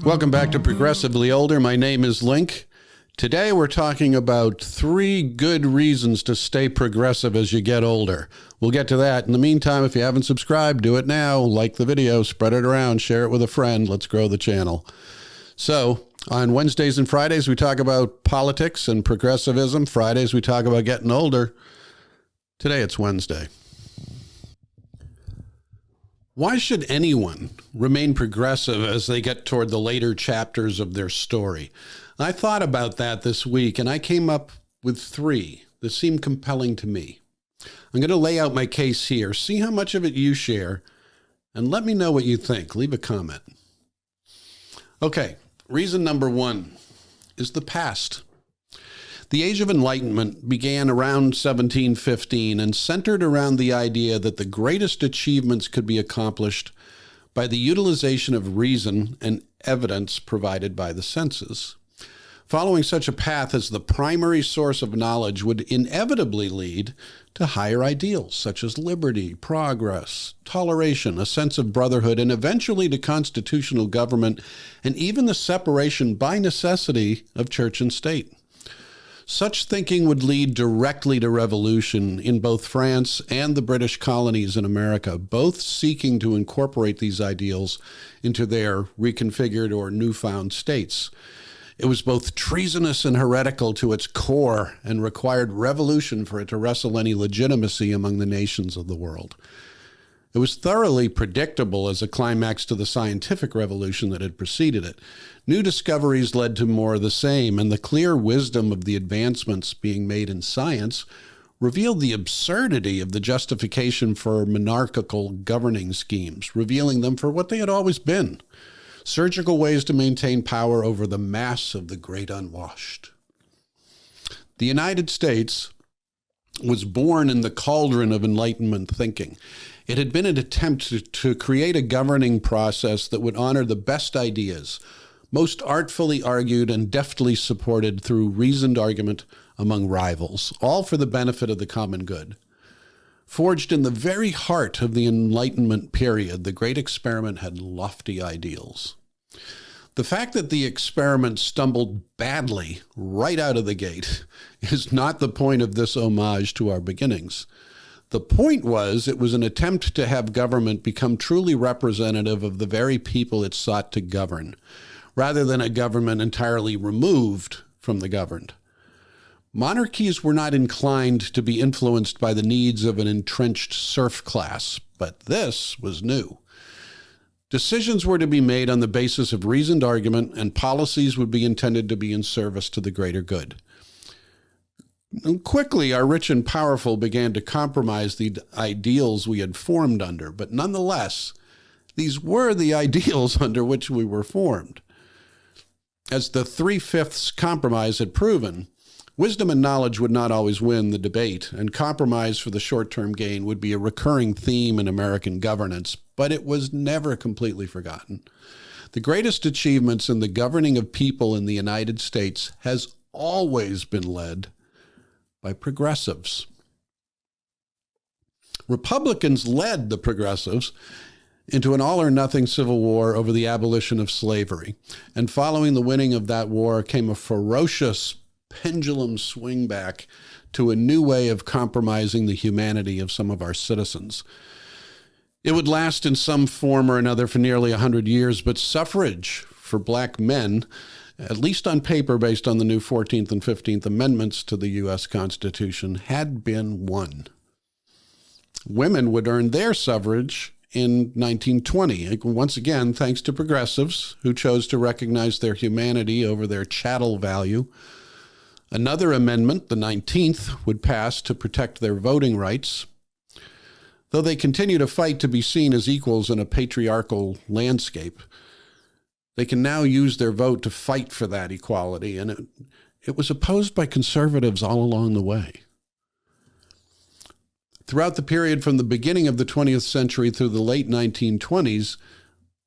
Welcome back to Progressively Older. My name is Link. Today we're talking about 3 good reasons to stay progressive as you get older. We'll get to that. In the meantime, if you haven't subscribed, do it now. Like the video, spread it around, share it with a friend. Let's grow the channel. So, on Wednesdays and Fridays, we talk about politics and progressivism. Fridays, we talk about getting older. Today, it's Wednesday. Why should anyone remain progressive as they get toward the later chapters of their story? I thought about that this week, and I came up with 3 that seem compelling to me. I'm going to lay out my case here, see how much of it you share, and let me know what you think. Leave a comment. Okay, reason number 1 is the past. The Age of Enlightenment began around 1715 and centered around the idea that the greatest achievements could be accomplished by the utilization of reason and evidence provided by the senses. Following such a path as the primary source of knowledge would inevitably lead to higher ideals such as liberty, progress, toleration, a sense of brotherhood, and eventually to constitutional government and even the separation by necessity of church and state. Such thinking would lead directly to revolution in both France and the British colonies in America, both seeking to incorporate these ideals into their reconfigured or newfound states. It was both treasonous and heretical to its core and required revolution for it to wrestle any legitimacy among the nations of the world. It was thoroughly predictable as a climax to the scientific revolution that had preceded it. New discoveries led to more of the same, and the clear wisdom of the advancements being made in science revealed the absurdity of the justification for monarchical governing schemes, revealing them for what they had always been: surgical ways to maintain power over the mass of the great unwashed. The United States was born in the cauldron of Enlightenment thinking. It had been an attempt to create a governing process that would honor the best ideas, most artfully argued and deftly supported through reasoned argument among rivals, all for the benefit of the common good. Forged in the very heart of the Enlightenment period, the great experiment had lofty ideals. The fact that the experiment stumbled badly right out of the gate is not the point of this homage to our beginnings. The point was, it was an attempt to have government become truly representative of the very people it sought to govern, rather than a government entirely removed from the governed. Monarchies were not inclined to be influenced by the needs of an entrenched serf class, but this was new. Decisions were to be made on the basis of reasoned argument, and policies would be intended to be in service to the greater good. And quickly, our rich and powerful began to compromise the ideals we had formed under, but nonetheless, these were the ideals under which we were formed. As the 3/5 compromise had proven, wisdom and knowledge would not always win the debate, and compromise for the short-term gain would be a recurring theme in American governance, but it was never completely forgotten. The greatest achievements in the governing of people in the United States has always been led by progressives. Republicans led the progressives into an all-or-nothing civil war over the abolition of slavery, and following the winning of that war came a ferocious pendulum swing back to a new way of compromising the humanity of some of our citizens. It would last in some form or another for nearly 100 years, but suffrage for black men, at least on paper based on the new 14th and 15th Amendments to the U.S. Constitution, had been won. Women would earn their suffrage in 1920, once again thanks to progressives who chose to recognize their humanity over their chattel value. Another amendment, the 19th, would pass to protect their voting rights. Though they continue to fight to be seen as equals in a patriarchal landscape, they can now use their vote to fight for that equality, and it was opposed by conservatives all along the way. Throughout the period from the beginning of the 20th century through the late 1920s,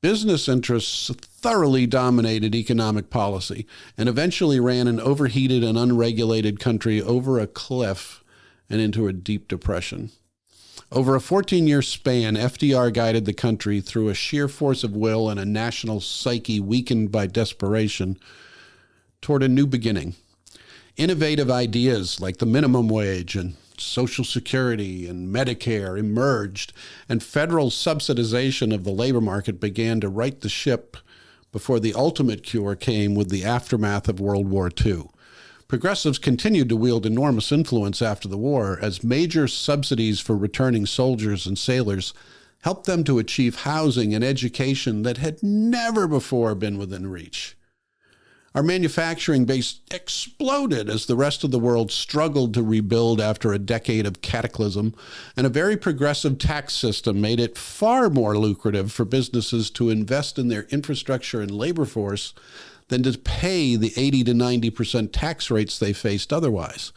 business interests thoroughly dominated economic policy and eventually ran an overheated and unregulated country over a cliff and into a deep depression. Over a 14-year span, FDR guided the country through a sheer force of will and a national psyche weakened by desperation toward a new beginning. Innovative ideas like the minimum wage and Social Security and Medicare emerged, and federal subsidization of the labor market began to right the ship before the ultimate cure came with the aftermath of World War II. Progressives continued to wield enormous influence after the war as major subsidies for returning soldiers and sailors helped them to achieve housing and education that had never before been within reach. Our manufacturing base exploded as the rest of the world struggled to rebuild after a decade of cataclysm, and a very progressive tax system made it far more lucrative for businesses to invest in their infrastructure and labor force than to pay the 80 to 90% tax rates they faced otherwise.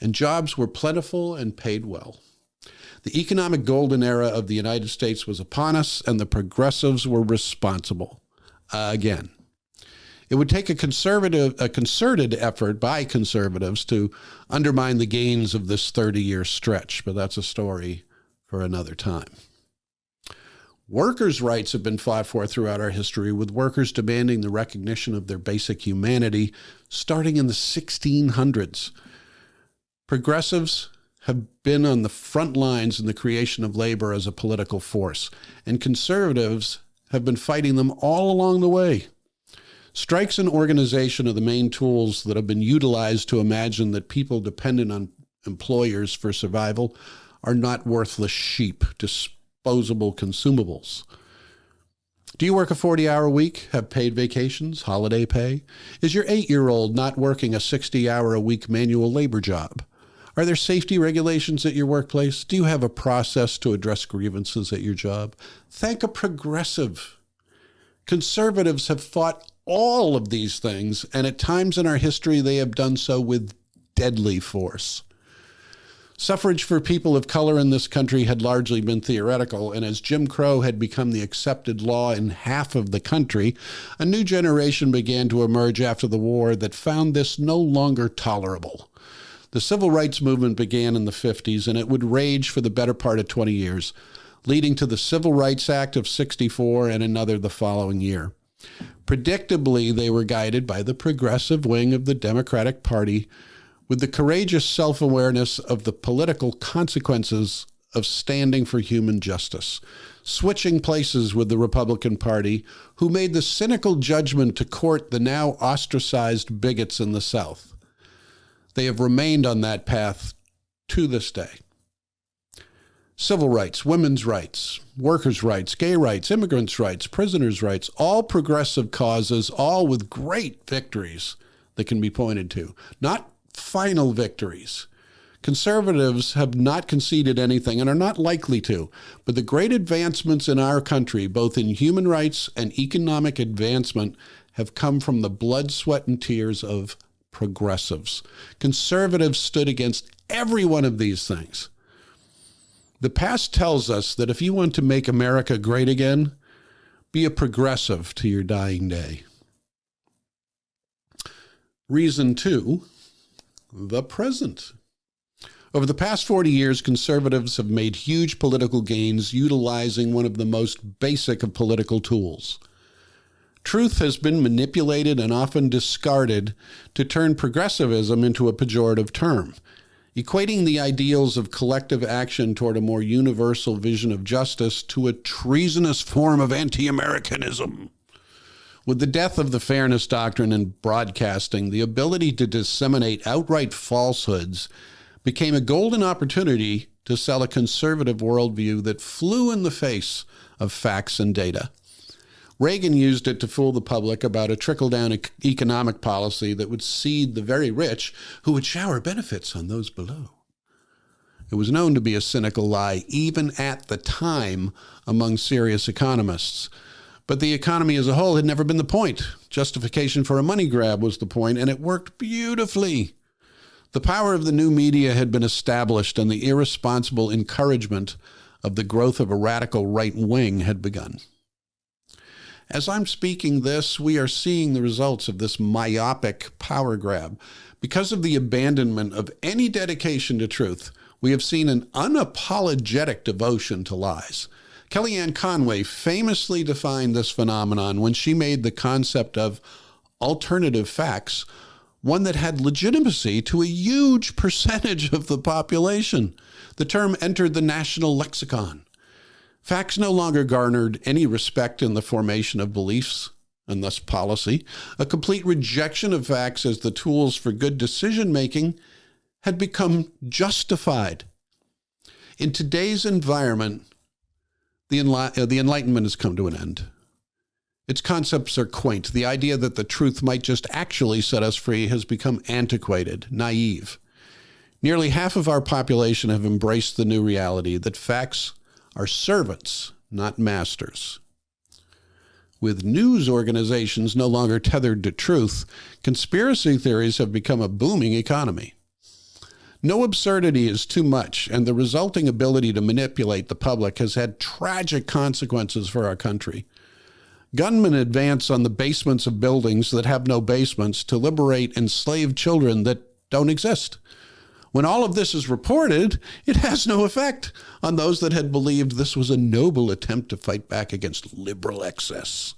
And jobs were plentiful and paid well. The economic golden era of the United States was upon us, and the progressives were responsible. Again. It would take a concerted effort by conservatives to undermine the gains of this 30-year stretch, but that's a story for another time. Workers' rights have been fought for throughout our history, with workers demanding the recognition of their basic humanity starting in the 1600s. Progressives have been on the front lines in the creation of labor as a political force, and conservatives have been fighting them all along the way. Strikes and organization are the main tools that have been utilized to imagine that people dependent on employers for survival are not worthless sheep, disposable consumables. Do you work a 40-hour week, have paid vacations, holiday pay? Is your 8-year-old not working a 60-hour-a-week manual labor job? Are there safety regulations at your workplace? Do you have a process to address grievances at your job? Thank a progressive. Conservatives have fought all of these things, and at times in our history they have done so with deadly force. Suffrage for people of color in this country had largely been theoretical, and as Jim Crow had become the accepted law in half of the country, a new generation began to emerge after the war that found this no longer tolerable. The civil rights movement began in the 50s, and it would rage for the better part of 20 years, leading to the Civil Rights Act of '64 and another the following year. Predictably, they were guided by the progressive wing of the Democratic Party with the courageous self-awareness of the political consequences of standing for human justice, switching places with the Republican Party, who made the cynical judgment to court the now ostracized bigots in the South. They have remained on that path to this day. Civil rights, women's rights, workers' rights, gay rights, immigrants' rights, prisoners' rights, all progressive causes, all with great victories that can be pointed to. Not final victories. Conservatives have not conceded anything and are not likely to, but the great advancements in our country, both in human rights and economic advancement, have come from the blood, sweat, and tears of progressives. Conservatives stood against every one of these things. The past tells us that if you want to make America great again, be a progressive to your dying day. Reason 2, the present. Over the past 40 years, conservatives have made huge political gains utilizing one of the most basic of political tools. Truth has been manipulated and often discarded to turn progressivism into a pejorative term, equating the ideals of collective action toward a more universal vision of justice to a treasonous form of anti-Americanism. With the death of the fairness doctrine in broadcasting, the ability to disseminate outright falsehoods became a golden opportunity to sell a conservative worldview that flew in the face of facts and data. Reagan used it to fool the public about a trickle-down economic policy that would seed the very rich who would shower benefits on those below. It was known to be a cynical lie, even at the time, among serious economists. But the economy as a whole had never been the point. Justification for a money grab was the point, and it worked beautifully. The power of the new media had been established, and the irresponsible encouragement of the growth of a radical right wing had begun. As I'm speaking this, we are seeing the results of this myopic power grab. Because of the abandonment of any dedication to truth, We have seen an unapologetic devotion to lies. Kellyanne Conway famously defined this phenomenon when she made the concept of alternative facts one that had legitimacy to a huge percentage of the population. The term entered the national lexicon. Facts no longer garnered any respect in the formation of beliefs and thus policy. A complete rejection of facts as the tools for good decision-making had become justified. In today's environment, the Enlightenment has come to an end. Its concepts are quaint. The idea that the truth might just actually set us free has become antiquated, naive. Nearly half of our population have embraced the new reality that facts are servants, not masters. With news organizations no longer tethered to truth, conspiracy theories have become a booming economy. No absurdity is too much, and the resulting ability to manipulate the public has had tragic consequences for our country. Gunmen advance on the basements of buildings that have no basements to liberate enslaved children that don't exist. When all of this is reported, it has no effect on those that had believed this was a noble attempt to fight back against liberal excess.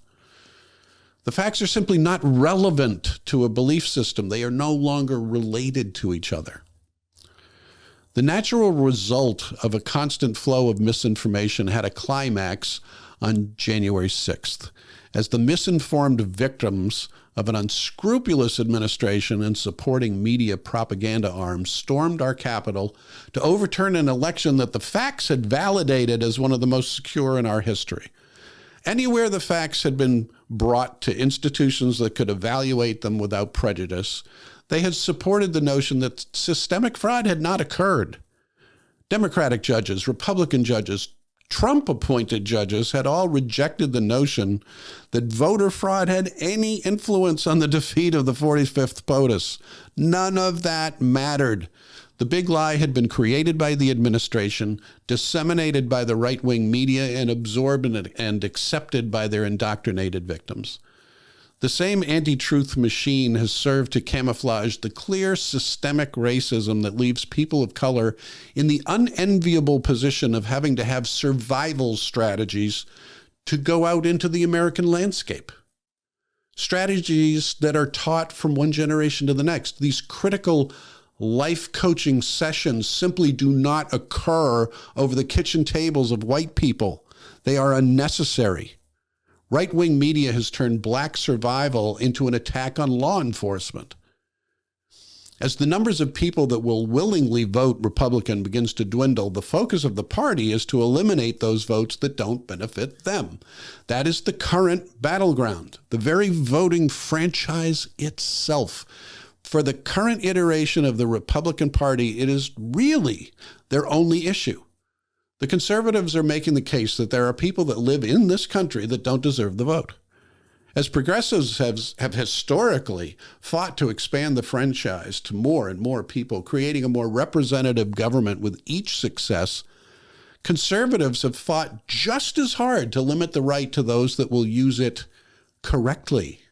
The facts are simply not relevant to a belief system. They are no longer related to each other. The natural result of a constant flow of misinformation had a climax on January 6th, as the misinformed victims of an unscrupulous administration and supporting media propaganda arms stormed our Capitol to overturn an election that the facts had validated as one of the most secure in our history. Anywhere the facts had been brought to institutions that could evaluate them without prejudice, they had supported the notion that systemic fraud had not occurred. Democratic judges, Republican judges, Trump-appointed judges had all rejected the notion that voter fraud had any influence on the defeat of the 45th POTUS. None of that mattered. The big lie had been created by the administration, disseminated by the right-wing media, and absorbed and accepted by their indoctrinated victims. The same anti-truth machine has served to camouflage the clear systemic racism that leaves people of color in the unenviable position of having to have survival strategies to go out into the American landscape. Strategies that are taught from one generation to the next. These critical life coaching sessions simply do not occur over the kitchen tables of white people. They are unnecessary. Right-wing media has turned black survival into an attack on law enforcement. As the numbers of people that will willingly vote Republican begins to dwindle, the focus of the party is to eliminate those votes that don't benefit them. That is the current battleground, the very voting franchise itself. For the current iteration of the Republican Party, it is really their only issue. The conservatives are making the case that there are people that live in this country that don't deserve the vote. As progressives have historically fought to expand the franchise to more and more people, creating a more representative government with each success, conservatives have fought just as hard to limit the right to those that will use it correctly.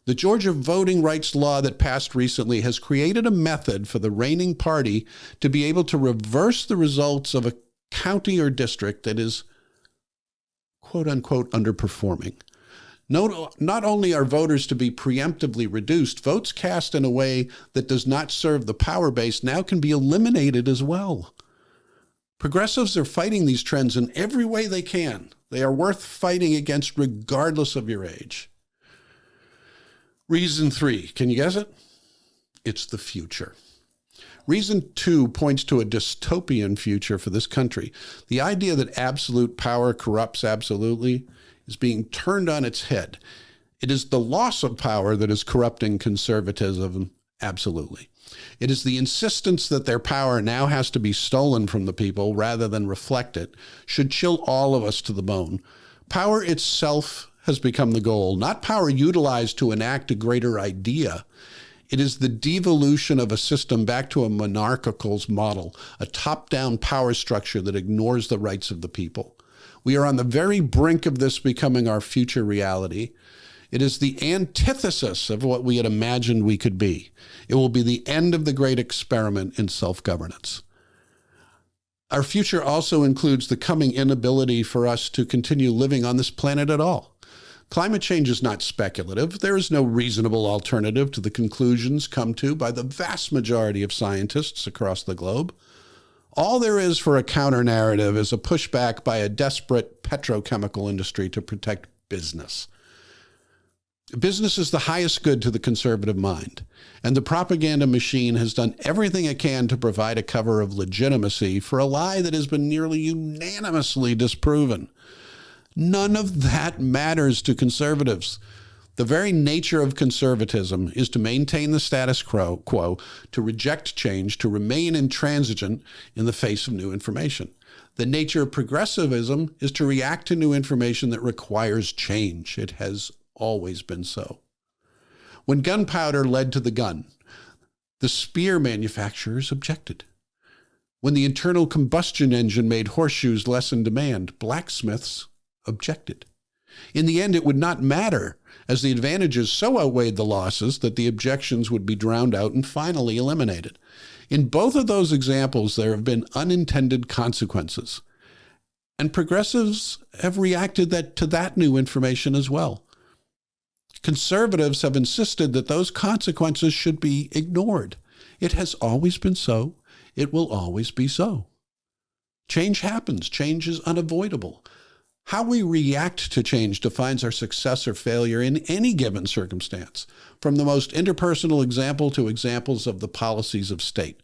The Georgia voting rights law that passed recently has created a method for the reigning party to be able to reverse the results of a county or district that is quote-unquote underperforming. Not only are voters to be preemptively reduced, votes cast in a way that does not serve the power base now can be eliminated as well. Progressives are fighting these trends in every way they can. They are worth fighting against regardless of your age. Reason 3, can you guess it? It's the future. Reason 2 points to a dystopian future for this country. The idea that absolute power corrupts absolutely is being turned on its head. It is the loss of power that is corrupting conservatism absolutely. It is the insistence that their power now has to be stolen from the people rather than reflect it should chill all of us to the bone. Power itself has become the goal, not power utilized to enact a greater idea. It is the devolution of a system back to a monarchical model, a top-down power structure that ignores the rights of the people. We are on the very brink of this becoming our future reality. It is the antithesis of what we had imagined we could be. It will be the end of the great experiment in self-governance. Our future also includes the coming inability for us to continue living on this planet at all. Climate change is not speculative. There is no reasonable alternative to the conclusions come to by the vast majority of scientists across the globe. All there is for a counter-narrative is a pushback by a desperate petrochemical industry to protect business. Business is the highest good to the conservative mind, and the propaganda machine has done everything it can to provide a cover of legitimacy for a lie that has been nearly unanimously disproven. None of that matters to conservatives. The very nature of conservatism is to maintain the status quo, to reject change, to remain intransigent in the face of new information. The nature of progressivism is to react to new information that requires change. It has always been so. When gunpowder led to the gun, the spear manufacturers objected. When the internal combustion engine made horseshoes less in demand, blacksmiths objected. In the end, it would not matter, as the advantages so outweighed the losses that the objections would be drowned out and finally eliminated. In both of those examples, there have been unintended consequences, and progressives have reacted to that new information as well. Conservatives have insisted that those consequences should be ignored. It has always been so. It will always be so. Change happens. Change is unavoidable. How we react to change defines our success or failure in any given circumstance, from the most interpersonal example to examples of the policies of state.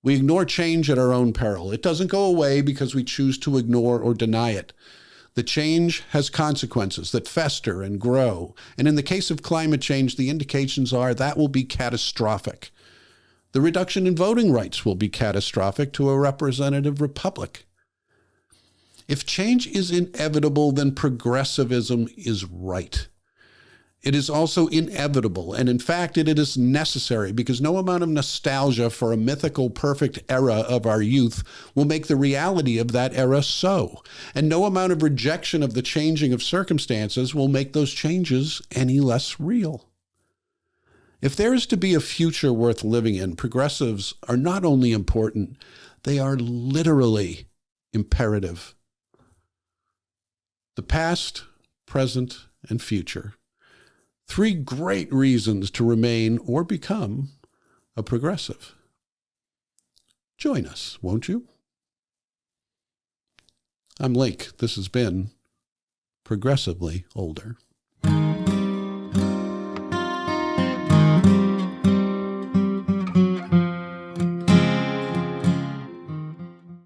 We ignore change at our own peril. It doesn't go away because we choose to ignore or deny it. The change has consequences that fester and grow, and in the case of climate change, the indications are that will be catastrophic. The reduction in voting rights will be catastrophic to a representative republic. If change is inevitable, then progressivism is right. It is also inevitable, and in fact, it is necessary, because no amount of nostalgia for a mythical perfect era of our youth will make the reality of that era so, and no amount of rejection of the changing of circumstances will make those changes any less real. If there is to be a future worth living in, progressives are not only important, they are literally imperative. The past, present, and future. 3 great reasons to remain or become a progressive. Join us, won't you? I'm Lake. This has been Progressively Older.